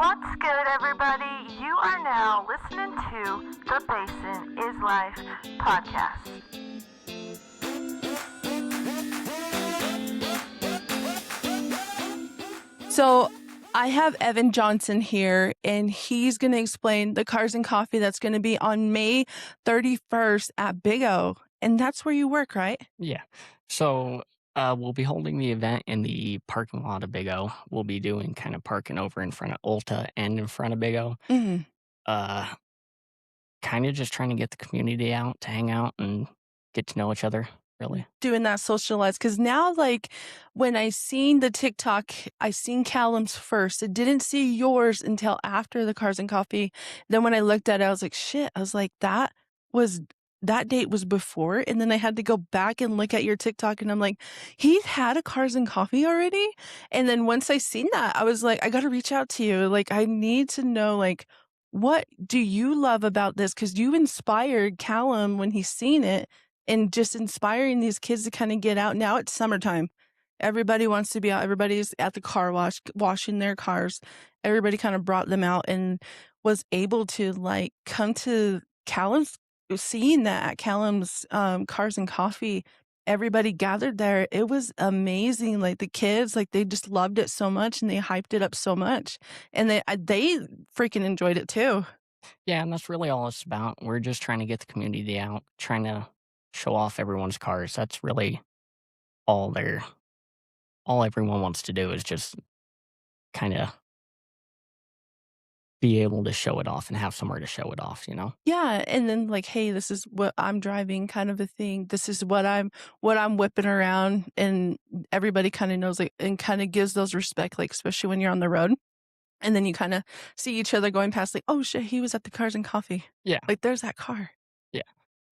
What's good, everybody? You are now listening to the Basin is Life podcast. So I have Evan Johnson here, and he's going to explain the Cars and Coffee that's going to be on May 31st at Big O. And that's where you work, right? Yeah. So we'll be holding the event in the parking lot of Big O. We'll be doing kind of parking over in front of Ulta and in front of Big O. Mm-hmm. Uh, Kind of just trying to get the community out to hang out and get to know each other, really. Doing that socialize. Because now, like, when I seen the TikTok, I seen Callum's first. I didn't see yours until after the Cars and Coffee. Then when I looked at it, I was like, shit. I was like, that date was before. And then I had to go back and look at your TikTok, and I'm like, he had a Cars and Coffee already? And then once I seen that, I was like, I got to reach out to you. Like, I need to know, like, what do you love about this? Because you inspired Callum when he seen it, and just inspiring these kids to kind of get out. Now it's summertime. Everybody wants to be out. Everybody's at the car wash, washing their cars. Everybody kind of brought them out and was able to like come to Callum's, seeing that at Callum's Cars and Coffee. Everybody gathered there. It was amazing. Like the kids, like they just loved it so much, and they hyped it up so much, and they freaking enjoyed it too. Yeah, and that's really all it's about. We're just trying to get the community out, trying to show off everyone's cars. That's really all they're all everyone wants to do is just kind of be able to show it off and have somewhere to show it off, you know? Yeah, and then like, hey, this is what I'm driving, kind of a thing. This is what I'm whipping around, and everybody kind of knows, like, and kind of gives those respect, like especially when you're on the road, and then you kind of see each other going past, like, oh shit, he was at the Cars and Coffee. Yeah. Like, there's that car. Yeah.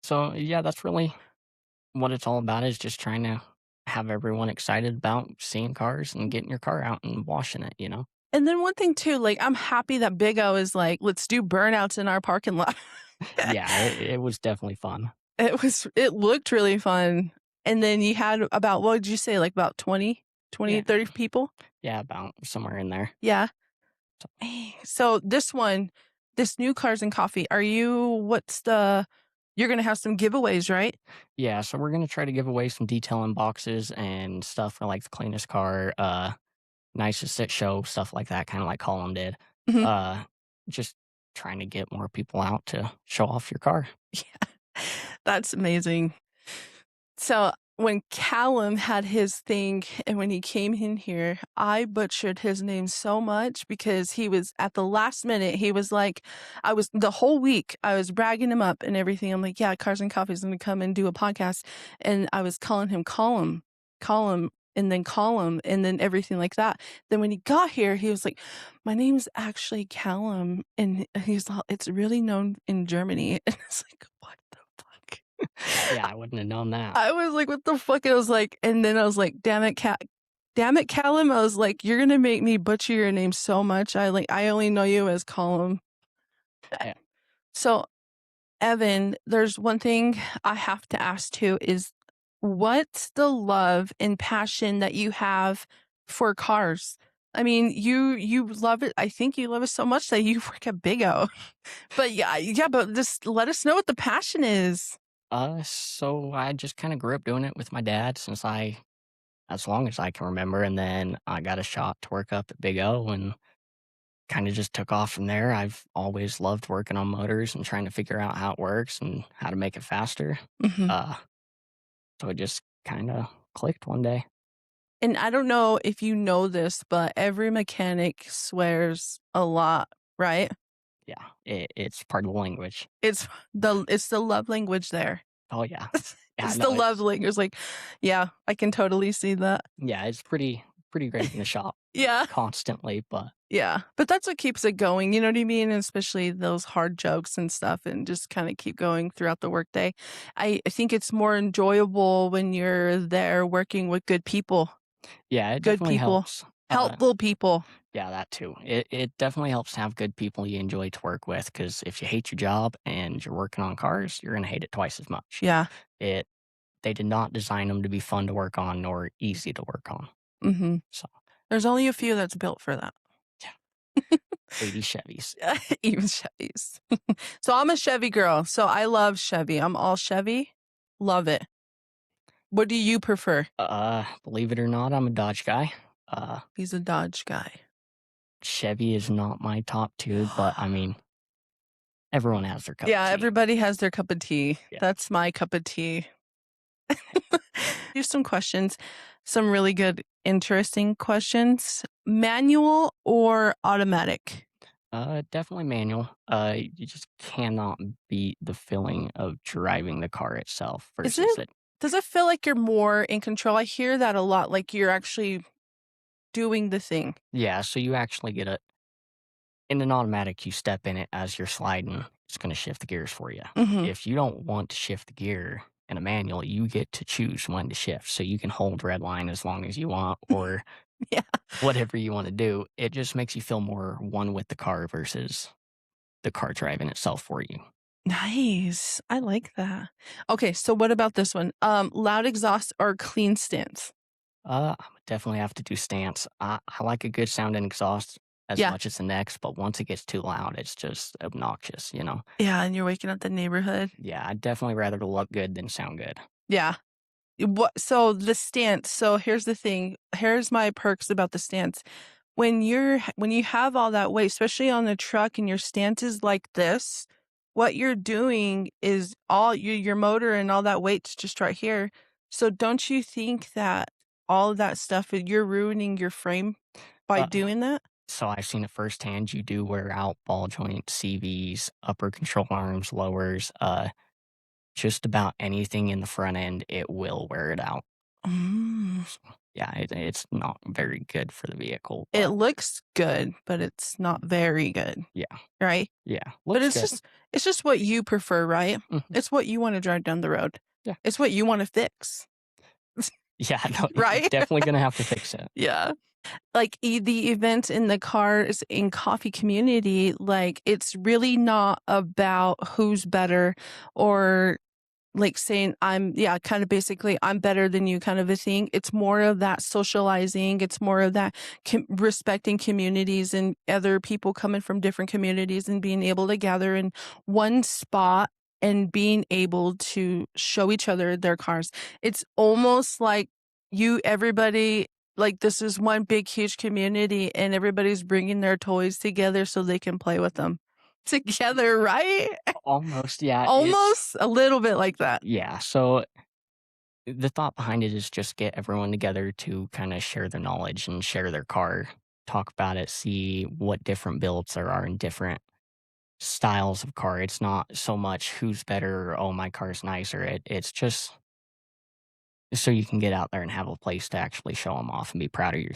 So yeah, that's really what it's all about is just trying to have everyone excited about seeing cars and getting your car out and washing it, you know? And then one thing too, like, I'm happy that Big O is like, let's do burnouts in our parking lot. Yeah, it was definitely fun. It looked really fun. And then you had about, what did you say, like about 20, Yeah. 30 people? Yeah, about somewhere in there. Yeah. So, So this new Cars and Coffee, you're going to have some giveaways, right? yeah, so we're gonna try to give away some detail in boxes and stuff for like the cleanest car, nicest sit show, stuff like that, kind of like Colin did. Mhm. Just trying to get more people out to show off your car. Yeah, that's amazing. So when Callum had his thing and when he came in here, I butchered his name so much because he was at the last minute. He was like, the whole week, I was bragging him up and everything. I'm like, yeah, Cars and Coffee is going to come and do a podcast. And I was calling him Column, and then Column, and then everything like that. Then when he got here, he was like, my name's actually Callum. And he's all, it's really known in Germany. And it's like, what the fuck? Yeah, I wouldn't have known that. I was like, what the fuck? And I was like, and then I was like, damn it, Callum. I was like, you're gonna make me butcher your name so much. I only know you as Column. Yeah. So, Evan, there's one thing I have to ask too is, what's the love and passion that you have for cars? I mean, you love it. I think you love it so much that you work at Big O. But yeah, but just let us know what the passion is. So I just kind of grew up doing it with my dad as long as I can remember, and then I got a shot to work up at Big O and kind of just took off from there. I've always loved working on motors and trying to figure out how it works and how to make it faster. Mhm. Uh, so it just kind of clicked one day. And I don't know if you know this, but every mechanic swears a lot, right? Yeah, it's part of the language. It's the love language there. Oh yeah, yeah. It's No, the love language. Like, yeah, I can totally see that. it's pretty great in the shop Yeah. constantly, but Yeah. But that's what keeps it going. You know what I mean? And especially those hard jokes and stuff, and just kind of keep going throughout the workday. I think it's more enjoyable when you're there working with good people, yeah, it good definitely people, helps. helpful people. Yeah, that too. It definitely helps to have good people you enjoy to work with because if you hate your job and you're working on cars, you're gonna hate it twice as much. Yeah. It They did not design them to be fun to work on nor easy to work on. Mm-hmm. So There's only a few that's built for that. yeah, 80 Chevys. Even Chevys. So I'm a Chevy girl. So I love Chevy. I'm all Chevy. Love it. What do you prefer? Believe it or not, I'm a Dodge guy. He's a Dodge guy. Chevy is not my top 2, but I mean, everyone has their cup of Yeah, tea. everybody has their cup of tea. Yeah. That's my cup of tea. Here's some questions, some really good, interesting questions. Manual or automatic? Definitely manual. You just cannot beat the feeling of driving the car itself Is versus it? it. Does it feel like you're more in control? I hear that a lot, like you're actually doing the thing. Yeah, so you actually get a in an automatic, you step in it as you're sliding, it's gonna shift the gears for you. Mhm. If you don't want to shift the gear in a manual, you get to choose when to shift. So you can hold red line as long as you want or Yeah. whatever you want to do. It just makes you feel more one with the car versus the car driving itself for you. Nice. I like that. Okay, so what about this one? Loud exhaust or clean stance? I would definitely have to do stance. I like a good sounding exhaust as Yeah. much as the next, but once it gets too loud, it's just obnoxious, you know? Yeah, and you're waking up the neighborhood. Yeah, I'd definitely rather look good than sound good. Yeah. What so the stance, so here's the thing. Here's my perks about the stance. When you have all that weight, especially on the truck and your stance is like this, what you're doing is all your motor and all that weight's just right here. So don't you think that all of that stuff, you're ruining your frame by Uh, doing that? so I've seen it firsthand. You do wear out ball joints, CVs, upper control arms, lowers, just about anything in the front end, it will wear it out. Mm. So, yeah, it's not very good for the vehicle, It but looks good, but it's not very good, yeah, right? yeah, But looks good. it's just what you prefer, right? Mhm, It's what you wanna drive down the road. yeah, It's what you wanna fix, yeah. No, right? definitely gonna have to fix it. Yeah. Like, the event in the cars in coffee community, like, it's really not about who's better or like saying I'm yeah, kind of basically I'm better than you kind of a thing. It's more of that socializing. It's more of that respecting communities and other people coming from different communities and being able to gather in one spot and being able to show each other their cars. It's almost like everybody like this is one big huge community and everybody's bringing their toys together so they can play with them together, right? Almost, yeah. It's Almost a little bit like that. yeah. So the thought behind it is just get everyone together to kind of share their knowledge and share their car, talk about it, see what different builds there are in different styles of car. It's not so much who's better or, oh, my car's nicer. It's just so you can get out there and have a place to actually show them off and be proud of your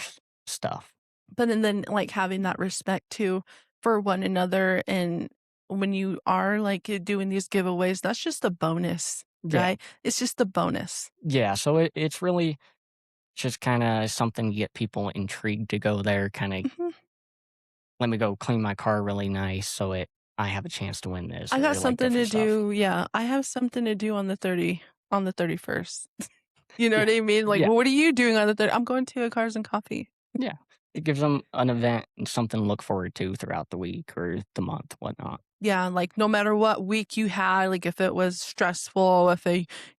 stuff. But and then, like, having that respect too for one another, and when you are, like, doing these giveaways, that's just a bonus, Yeah. right? It's just a bonus. Yeah. So it's really just kind of something to get people intrigued to go there, kind of Mhm. let me go clean my car really nice so I have a chance to win this I got or like something to different stuff. do yeah, I have something to do on the 31st. You know Yeah. what I mean? Like, Yeah. "What are you doing on the 30" "I'm going to a Cars and Coffee." Yeah. It gives them an event and something to look forward to throughout the week or the month, whatnot. Yeah, like, no matter what week you had, like, if it was stressful, if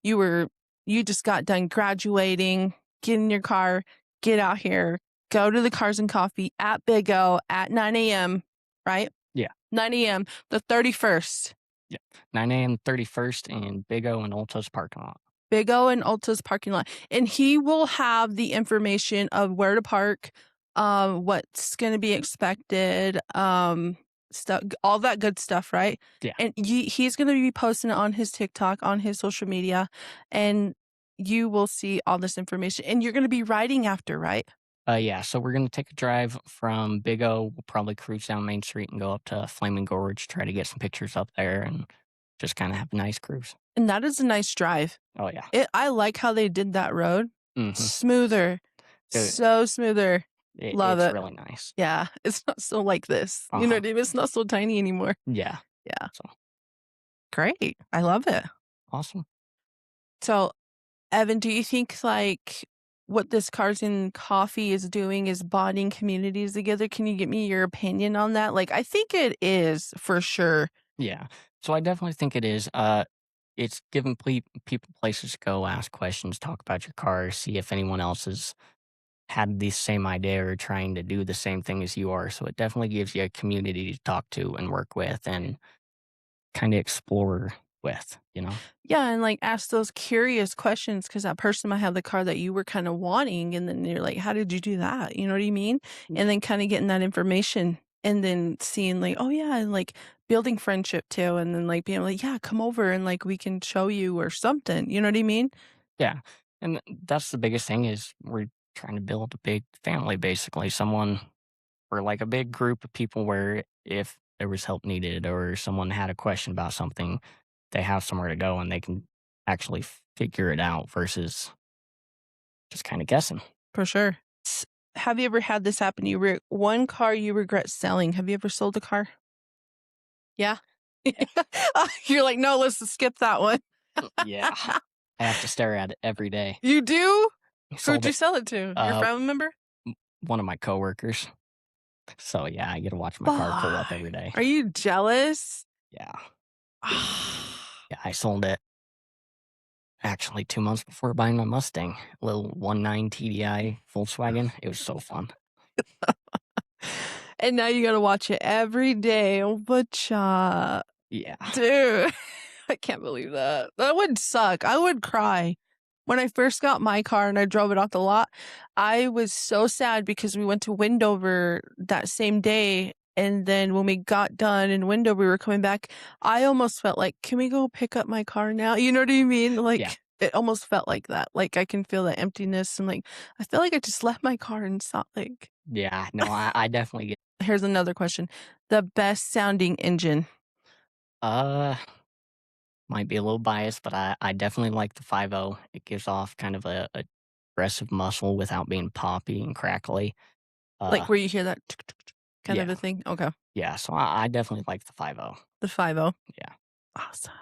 you were you just got done graduating, get in your car, get out here, go to the Cars and Coffee at Big O at 9 AM, right? Yeah. 9 AM, the 31st. Yeah. 9 a.m. 31st in Big O and Ulta's parking lot. Big O and Ulta's parking lot, and he will have the information of where to park, what's gonna be expected, stuff all that good stuff, right? Yeah. And he's gonna be posting it on his TikTok, on his social media, and you will see all this information, and you're gonna be riding after, right? Yeah. So we're going to take a drive from Big O. We'll probably cruise down Main Street and go up to Flaming Gorge, try to get some pictures up there and just kind of have a nice cruise. And that is a nice drive. Oh, yeah. I like how they did that road. Hmm. Smoother. So smoother. Love It's it. really nice. Yeah, it's not so like this. Uh You know huh. what I mean? It's not so tiny anymore. Yeah. Yeah. So Great. I love it. awesome. So, Evan, do you think like what this Cars and Coffee is doing is bonding communities together. Can you give me your opinion on that? Like, I think it is for sure. Yeah. So I definitely think it is. It's giving people places to go, ask questions, talk about your car, see if anyone else has had the same idea or trying to do the same thing as you are. So it definitely gives you a community to talk to and work with and kind of explore with, you know? Yeah, and, like, ask those curious questions because that person might have the car that you were kinda wanting, and then you're like, "How did you do that?" You know what I mean? And then kinda getting that information and then seeing, like, "Oh, yeah," and, like, building friendship too, and then, like, being like, "Yeah, come over and, like, we can show you," or something, you know what I mean? Yeah. And that's the biggest thing is we're trying to build a big family, basically. Someone or like a big group of people where if there was help needed or someone had a question about something, they have somewhere to go and they can actually figure it out versus just kind of guessing. For sure. Have you ever had this happen? One car you regret selling. Have you ever sold a car? Yeah? Yeah. You're like, "No, let's skip that one." Yeah. I have to stare at it every day. You do? I Who'd sold you it. sell it to? Your Uh, family member? one of my coworkers. So yeah, I get to watch my car pull up Fuck. every day. Are you jealous? Yeah. Yeah. I sold it actually 2 months before buying my Mustang, a little 1.9 TDI Volkswagen. It was so fun. And now you gotta watch it every day. Oh, butcha. Yeah. Dude, I can't believe that. That would suck. I would cry. When I first got my car and I drove it off the lot, I was so sad because we went to Wendover that same day. And then when we got done in Wendover, we were coming back. I almost felt like, can we go pick up my car now? You know what I mean? Yeah. Like, it almost felt like that. Like, I can feel that emptiness. And like, I feel like I just left my car in Salt Lake. Yeah. No, I definitely get. Here's another question. The best sounding engine. Uh, might be a little biased, but I definitely like the 5.0. It gives off kind of a aggressive muscle without being poppy and crackly. Like Uh, where you hear that kind of yeah. a thing? Okay. Yeah. So I definitely like the 5.0. The 50. Yeah. Awesome.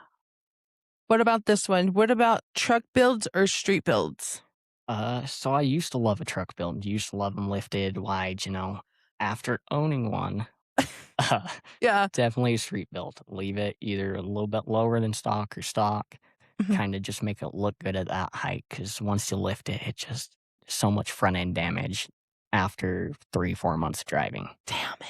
What about this one? What about truck builds or street builds? So I used to love a truck build. Used to love them lifted, wide, you know. After owning one, uh, Yeah. definitely a street build. Leave it either a little bit lower than stock or stock. Mhm. Kinda just make it look good at that height. Because once you lift it, it just so much front end damage after 3, 4 months of driving. Damn it.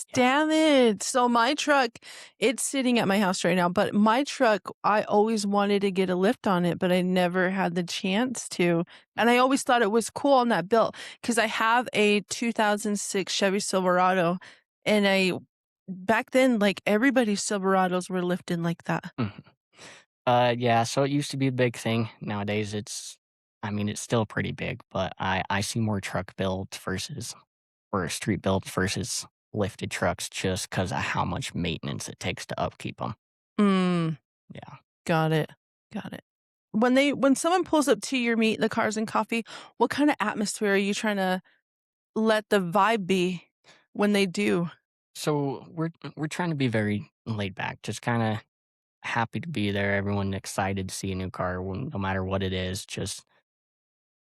Yeah. Damn it. So my truck, it's sitting at my house right now, but my truck, I always wanted to get a lift on it, but I never had the chance to. And I always thought it was cool on that built because I have a 2006 Chevy Silverado and back then, like everybody's Silverados were lifted like that. Mhm. Yeah, so it used to be a big thing. Nowadays, I mean, it's still pretty big, but I see more truck builds versus or street builds versus lifted trucks just because of how much maintenance it takes to upkeep them. Mm. Yeah. Got it. Got it. When someone pulls up to your meet, the Cars and Coffee, what kinda atmosphere are you trying to let the vibe be when they do? So we're trying to be very laid back, just kind of happy to be there. Everyone excited to see a new car, no matter what it is. Just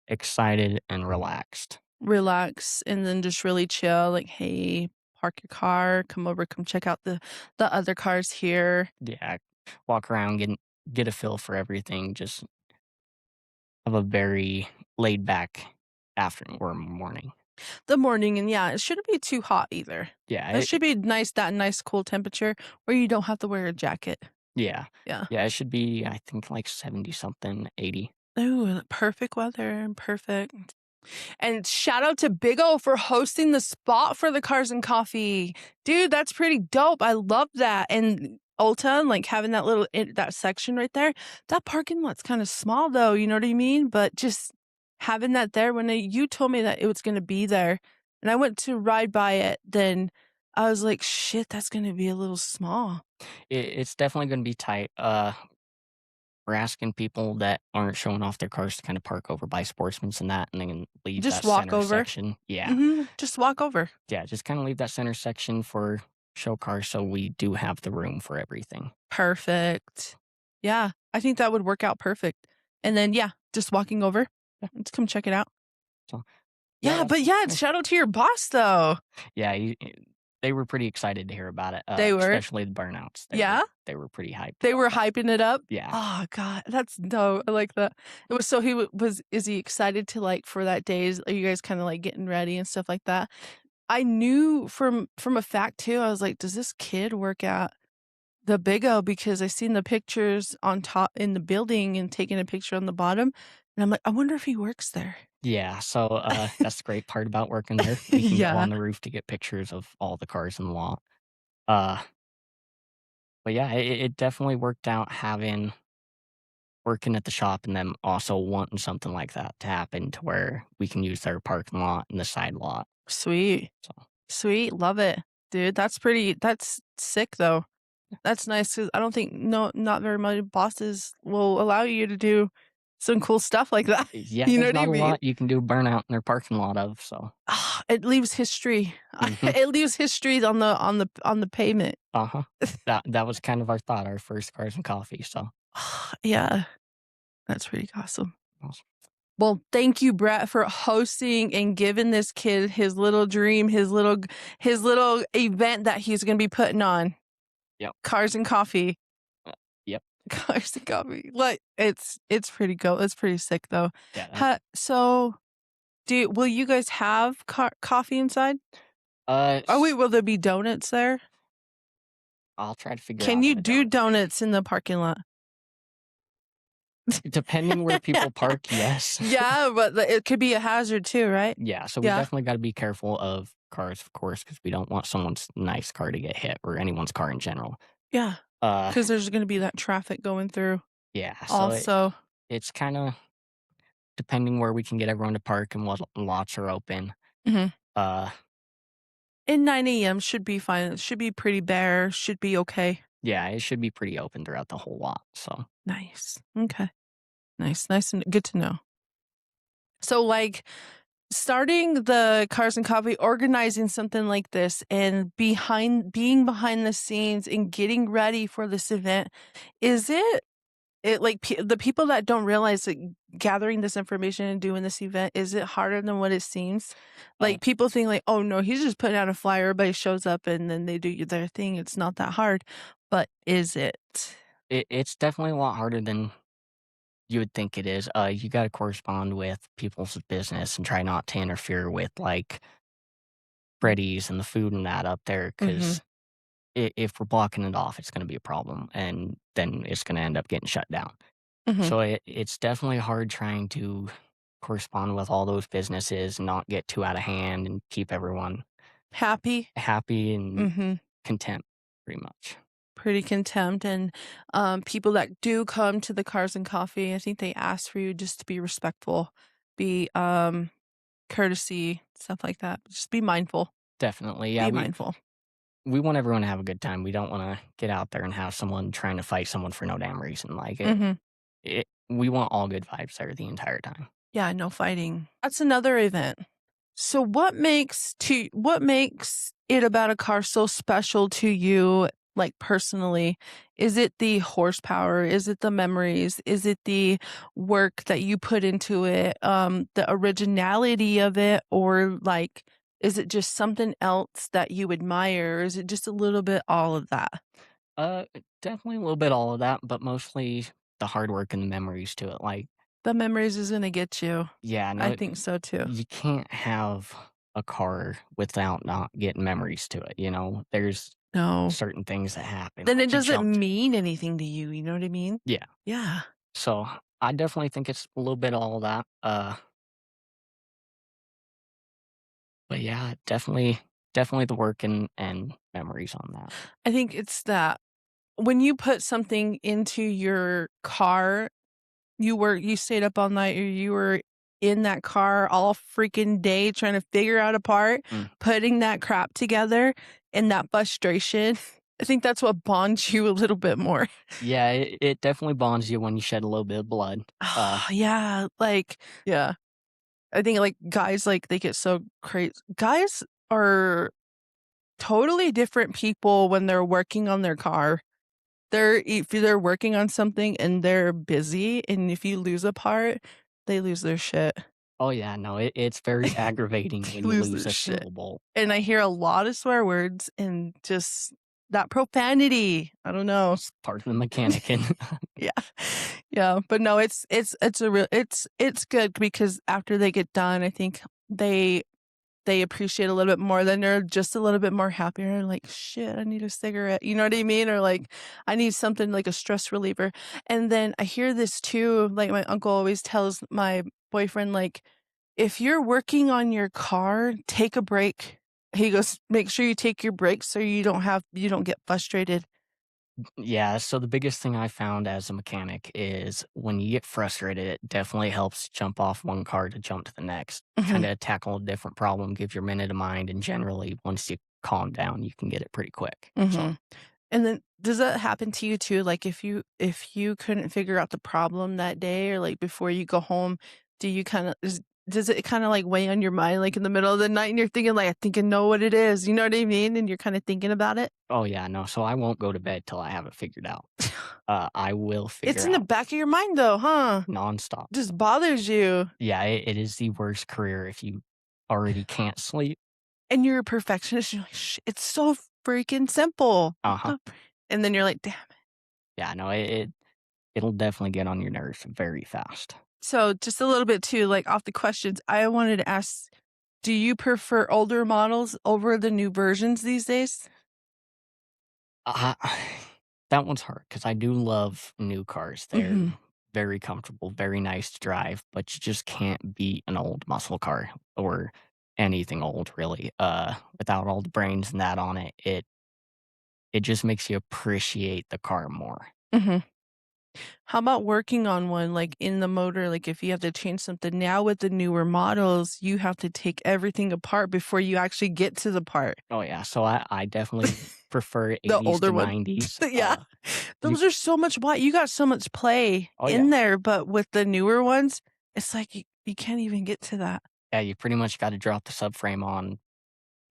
excited and relaxed. Relax and then just really chill, like, "Hey, park your car, come over, come check out the other cars here." Yeah, walk around, get a feel for everything. Just have a very laid back afternoon or morning. The morning and yeah, it shouldn't be too hot either. Yeah, It should be nice that nice cool temperature where you don't have to wear a jacket. yeah, Yeah. yeah. It should be I think like 70 something, 80. Ooh, perfect weather, perfect. And shout out to Big O for hosting the spot for the Cars and Coffee. Dude, that's pretty dope. I love that. And Ulta, like having that that section right there. That parking lot's kind of small though, you know what I mean? But just having that there when you told me that it was going to be there and I went to ride by it, then I was like, shit, that's going to be a little small. It's definitely going to be tight. We're asking people that aren't showing off their cars to kind of park over by Sportsman's and that, and then leave Just that walk center over. section. Yeah, Just walk over. yeah. Just kind of leave that center section for show cars, so we do have the room for everything. Perfect. Yeah, I think that would work out perfect. And then, yeah, just walking over. Let's come check it out. So, yeah, Yeah, but that's yeah, nice. shout out to your boss though. Yeah, they were pretty excited to hear about it, They were? especially the burnouts. Yeah? They were pretty hyped They about were that. hyping it up? Yeah. Oh god, that's dope. I like that. It was so he was is he excited to, like, for that days? Are you guys kinda, like, getting ready and stuff like that? I knew from a fact too, I was like, "Does this kid work at the Big O?" Because I seen the pictures on top in the building and taking a picture on the bottom, and I'm like, "I wonder if he works there." Yeah, so, that's the great part about working there. We can go Yeah, on the roof to get pictures of all the cars in the lot. Uh, but yeah, it definitely worked out having working at the shop and then also wanting something like that to happen to where we can use their parking lot and the side lot. sweet. So, Sweet, love it. Dude, that's sick though. That's nice because I don't think not very many bosses will allow you to do some cool stuff like that. yeah, You know there's what I not a mean? lot you can do burnout in their parking lot of, so. It leaves history. Mhm. It leaves history on the pavement. Uh-huh. That was kind of our thought, our first cars and coffee, so Yeah, that's pretty awesome. awesome. Well, thank you, Brett, for hosting and giving this kid his little dream, his little event that he's gonna be putting on. Yep. Cars and coffee. Uh, yep. Cars and coffee. Like, it's pretty it's pretty sick though. Yeah, that So will you guys have coffee inside? Oh, wait, s will there be donuts there? I'll try to figure Can out you when the do donuts are. donuts in the parking lot? Depending where people park, yes. Yeah, but it could be a hazard too, right? Yeah, so we Yeah. definitely gotta be careful of cars, of course, because we don't want someone's nice car to get hit or anyone's car in general. Yeah. Uh, Because there's gonna be that traffic going through yeah, so also. it's kinda depending where we can get everyone to park and what lots are open. Mhm. Uh, And 9 AM should be fine. It should be pretty bare, should be okay. yeah, it should be pretty open throughout the whole lot, so Nice. Okay. Nice and good to know. So, like, starting the Cars and Coffee, organizing something like this and being behind the scenes and getting ready for this event, is it like the people that don't realize that gathering this information and doing this event, is it harder than what it seems? uh, Like people think like, oh no, he's just putting out a flyer, everybody shows up and then they do their thing. It's not that hard. But is it? it's definitely a lot harder than you would think it is. You gotta correspond with people's business and try not to interfere with, like, Freddy's and the food and that up there Mm-hmm. 'cause if we're blocking it off, it's gonna be a problem, and then it's gonna end up getting shut down. Mm-hmm. So it's definitely hard trying to correspond with all those businesses and not get too out of hand and keep everyone Happy. happy and Mm-hmm. content, pretty much. Pretty contempt and people that do come to the Cars and Coffee, I think they ask for you just to be respectful, be courtesy, stuff like that. Just be mindful. Definitely, yeah, Be we mindful. we want everyone to have a good time. We don't wanna get out there and have someone trying to fight someone for no damn reason, like, Mm-hmm. we want all good vibes there the entire time. Yeah, no fighting. That's another event. So what makes it about a car so special to you, like personally? Is it the horsepower? Is it the memories? Is it the work that you put into it? The originality of it? Or like is it just something else that you admire? Or is it just a little bit all of that? Uh, Definitely a little bit all of that, but mostly the hard work and the memories to it, like, The memories is gonna get you. yeah, I no, think so too. you can't have a car without not getting memories to it, you know? There's No. certain things that happen, Then it like you doesn't jumped. mean anything to you, you know what I mean? Yeah. Yeah. So, I definitely think it's a little bit all that, but yeah, definitely the work and memories on that. I think it's that when you put something into your car, you stayed up all night or you were in that car all freaking day trying to figure out a part, Mm. putting that crap together and that frustration. I think that's what bonds you a little bit more. Yeah, it definitely bonds you when you shed a little bit of blood. Yeah, like yeah. I think like guys like they get so crazy. Guys are totally different people when they're working on their car. If they're working on something and they're busy, and if you lose a part, They lose their shit. Oh, yeah, no, it's very aggravating They when you lose lose their a shit. single bolt. And I hear a lot of swear words and just that profanity. I don't know. It's part of the mechanic, and Yeah. Yeah, but no, it's a real it's good because after they get done, I think they they appreciate a little bit more, then they're just a little bit more happier, like, "Shit, I need a cigarette," you know what I mean? Or, like, "I need something like a stress reliever." And then I hear this too, like, my uncle always tells my boyfriend, like, "If you're working on your car, take a break." He goes, "Make sure you take your breaks so you don't get frustrated." yeah, so the biggest thing I found as a mechanic is when you get frustrated, it definitely helps jump off one car to jump to the next. Mhm, Kinda tackle a different problem, give your minute of mind, and generally, once you calm down, you can get it pretty quick, so mhm. And then does that happen to you too? Like if you couldn't figure out the problem that day or like before you go home, do you kinda does it kinda like weigh on your mind like in the middle of the night and you're thinking like, "I think I know what it is," you know what I mean? And you're kinda thinking about it? oh, yeah, no, so I won't go to bed till I have it figured out. I will It's figure in the out back of your mind though, huh? nonstop. Just bothers you. Yeah, it is the worst career if you already can't sleep. And you're a perfectionist, you're like, it's so freaking simple." Uh-huh. And then you're like, "Damn it." Yeah, no, it'll definitely get on your nerves very fast. So just a little bit too, like off the questions, I wanted to ask, do you prefer older models over the new versions these days? Uh, that one's hard because I do love new cars. They're Mhm, very comfortable, very nice to drive, but you just can't beat an old muscle car or anything old really. Without all the brains and that on it, it just makes you appreciate the car more. mhm. How about working on one, like, in the motor, like, if you have to change something now with the newer models, you have to take everything apart before you actually get to the part. Oh yeah, so I definitely prefer The 80s older to one. 90s. Yeah. You Those are so much why you got so much play oh yeah. in there, but with the newer ones, it's like you can't even get to that. Yeah, you pretty much got to drop the subframe on.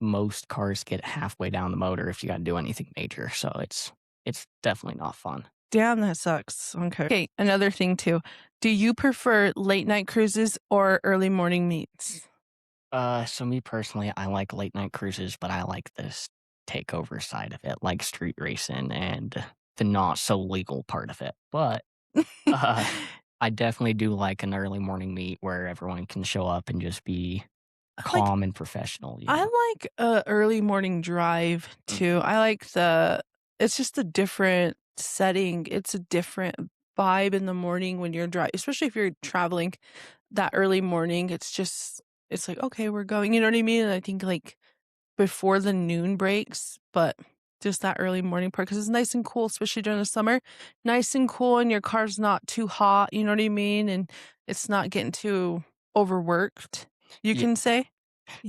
Most cars get halfway down the motor if you gotta do anything major, so it's definitely not fun. Damn, that sucks. Okay, another thing too. Do you prefer late night cruises or early morning meets? So me personally, I like late night cruises, but I like this takeover side of it, like street racing and the not so legal part of it. But uh, I definitely do like an early morning meet where everyone can show up and just be Like calm and professional, you I know? like a early morning drive Mm. too. I like the it's just a different setting. It's a different vibe in the morning when you're driving, especially if you're traveling that early morning. It's just it's like, okay, we're going. You know what I mean? And I think like before the noon breaks, but just that early morning part because it's nice and cool, especially during the summer. Nice and cool, and your car's not too hot. You know what I mean? And it's not getting too overworked. You Yeah, can say.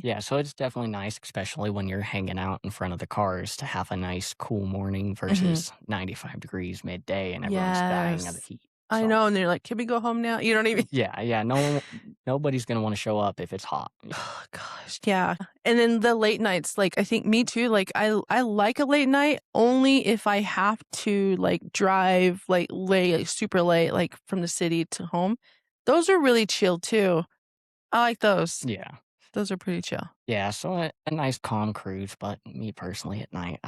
yeah, so it's definitely nice, especially when you're hanging out in front of the cars to have a nice cool morning Mhm. versus 95 degrees midday and everyone's dying of the Yes. heat. I So know, and they're like, "Can we go home now?" You know what I mean? yeah, yeah, nobody's gonna wanna show up if it's hot. Oh gosh, yeah. And then the late nights, like, I think me too, like, I like a late night only if I have to, like, drive, like, late, like, super late, like, from the city to home. Those are really chill too. I like those. Yeah. Those are pretty chill. Yeah, so a nice calm cruise, but me personally at night,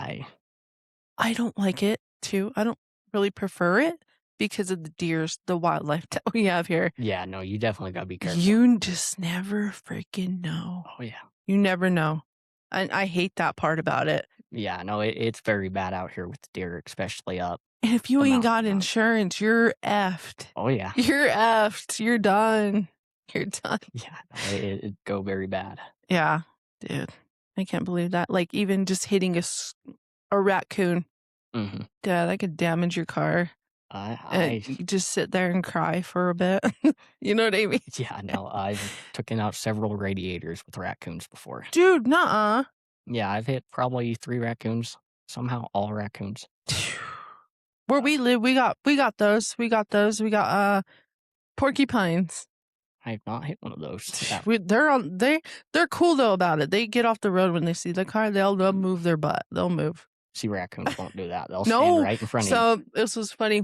I don't like it too. I don't really prefer it because of the deers, the wildlife that we have here. yeah, no, you definitely gotta be careful. You just never freaking know. Oh, yeah. You never know. And I hate that part about it. Yeah, no, it's very bad out here with the deer, especially up And if you the ain't mountain got road. insurance, you're effed. Oh, yeah. You're effed. You're done. You're done. Yeah, no, it'd go very bad. Yeah, dude. I can't believe that. Like even just hitting a raccoon, Mhm. yeah, that could damage your car. And I you just sit there and cry for a bit. You know what I mean? yeah, no, I've taken out several radiators with raccoons before. Dude, nuh-uh. Yeah, I've hit probably 3 raccoons, somehow all raccoons. Where we live, we got those. We got those. We got porcupines. I have not hit one of those. That They're cool though about it. They get off the road when they see the car. They'll move their butt. They'll move. see, raccoons won't do that. They'll stand No, right in front of you. so this was funny.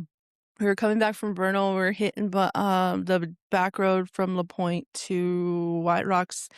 We were coming back from Vernal, we were hitting the back road from La Pointe to White Rocks.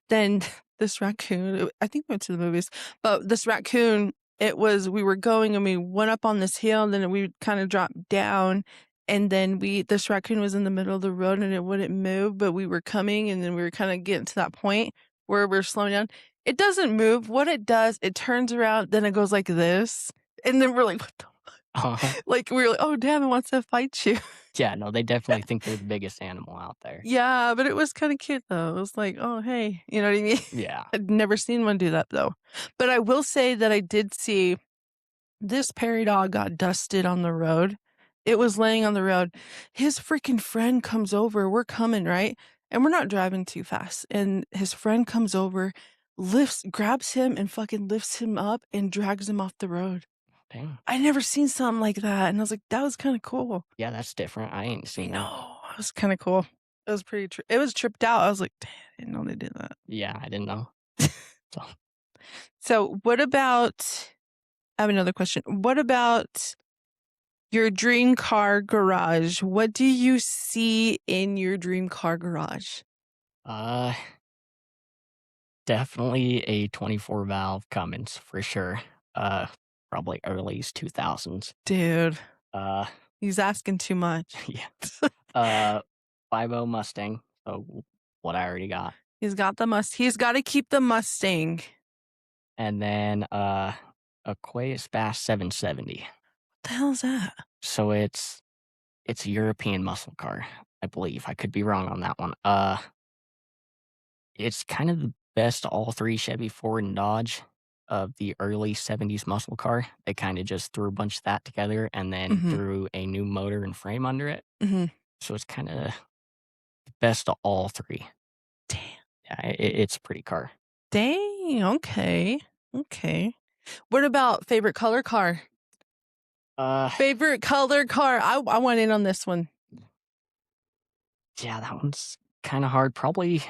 Then this raccoon, I think we went to the movies, but this raccoon, we were going and we went up on this hill, and then we kind of dropped down, and then this raccoon was in the middle of the road and it wouldn't move, but we were coming, and then we were kind of getting to that point where we're slowing down. It doesn't move. What it does, it turns around, then it goes like this. And then we're like, what the Uh-huh. like, we were like, "Oh, damn, it wants to fight you." Yeah, no, they definitely think they're the biggest animal out there. Yeah, but it was kinda cute, though. It was like, "Oh, hey." You know what I mean? Yeah. I'd never seen one do that, though. But I will say that I did see this prairie dog got dusted on the road. It was laying on the road. His freaking friend comes over. We're coming, right? And we're not driving too fast. And his friend comes over, grabs him and fucking lifts him up and drags him off the road. Dang. I never seen something like that, and I was like, "That was kinda cool." Yeah, that's different. I ain't I seen that. know, it was kinda cool. It was it was tripped out. I was like, "Damn, I didn't know they did that." Yeah, I didn't know. So, So, what about I have another question. What about your dream car garage? What do you see in your dream car garage? uh, definitely a 24 valve Cummins for sure. Uh, Probably early 2000s. Dude, Uh, he's asking too much. yeah. Uh, 5.0 Mustang. So what I already got. He's gotta keep the Mustang. And then a Quays Bass 770. What the hell is that? So it's a European muscle car, I believe. I could be wrong on that one. It's kind of the best all three Chevy, Ford, and Dodge of the early 70s muscle car. They kind of just threw a bunch of that together and then Mhm, threw a new motor and frame under it. mhm. So it's kind of the best of all three. Damn. Yeah, it's a pretty car. Dang, okay, okay. What about favorite color car? Uh, Favorite color car? I want in on this one. yeah, that one's kind of hard. Probably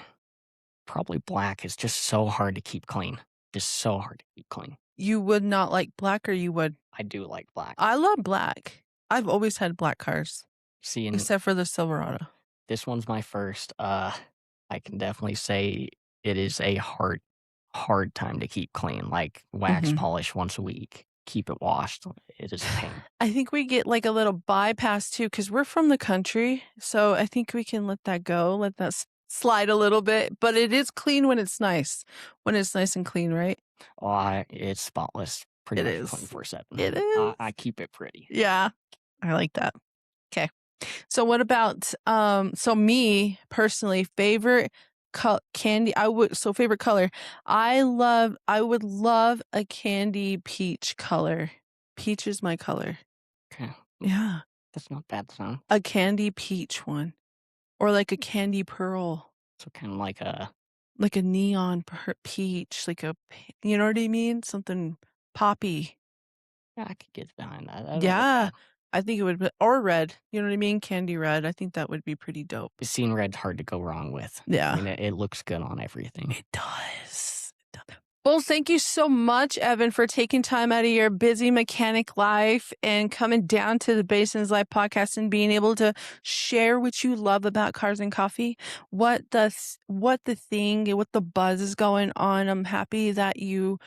black is just so hard to keep clean. Just so hard to keep clean. You would not like black, or you would? I do like black. I love black. I've always had black cars, Seeing except for the Silverado. this one's my first. I can definitely say it is a hard time to keep clean. Like wax Mhm. polish once a week, keep it washed. It is a pain. I think we get like a little bypass too, because we're from the country. So I think we can let that go, let that slide a little bit. But it is clean when it's nice and clean, right? Oh, it's spotless pretty It much is. 24/7. It is. I keep it pretty. Yeah, I like that. Okay. So what about so me personally, favorite candy, favorite color. I would love a candy peach color. Peach is my color. Okay, Yeah. that's not bad sound. A candy peach one, or like a candy pearl, So kind of like a like a neon peach, like you know what I mean? Something poppy. yeah, I could get behind that. That ain't Yeah. bad. I think it would be, or red. You know what I mean? Candy red. I think that would be pretty dope. Seeing red's hard to go wrong with. I Yeah. mean, it looks good on everything. It does. It does. Well, thank you so much, Evan, for taking time out of your busy mechanic life and coming down to the Basins Life podcast and being able to share what you love about cars and coffee. What the buzz is going on. I'm happy that you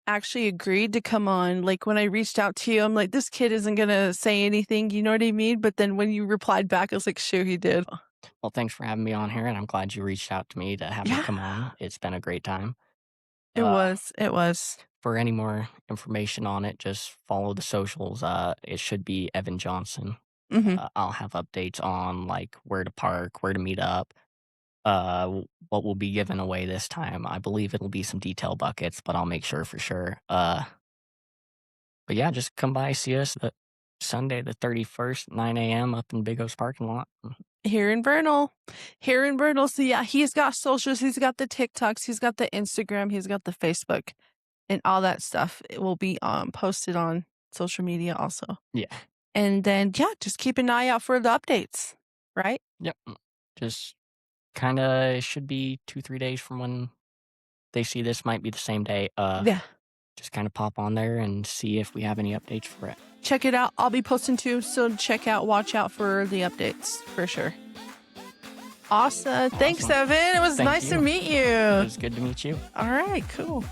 actually agreed to come on. Like when I reached out to you, I'm like, this kid isn't gonna say anything, you know what I mean? But then when you replied back, I was like, sure, he did. Well, thanks for having me on here, and I'm glad you reached out to me to have me Yeah, come on. It's been a great time. it Uh, was. It was. for any more information on it, just follow the socials. It should be Evan Johnson. Hmm. I'll have updates on like where to park, where to meet up, what will be given away this time. I believe it'll be some detail buckets, but I'll make sure for sure. But yeah, just come by, see us the Sunday the 31st, 9 a.m. up in Big O's parking lot. Here in Vernal. Here in Vernal. So yeah, he's got socials, he's got the TikToks, he's got the Instagram, he's got the Facebook, and all that stuff. It will be posted on social media also. Yeah. And then yeah, just keep an eye out for the updates. Right? Yep. Just kind of should be 2, 3 days from when they see this. Might be the same day. Yeah. just kind of pop on there and see if we have any updates for it. Check it out. I'll be posting too, so watch out for the updates for sure. Awesome. Thanks, Awesome. Evan. It was Thank nice to you. meet you. It was good to meet you. All right, cool.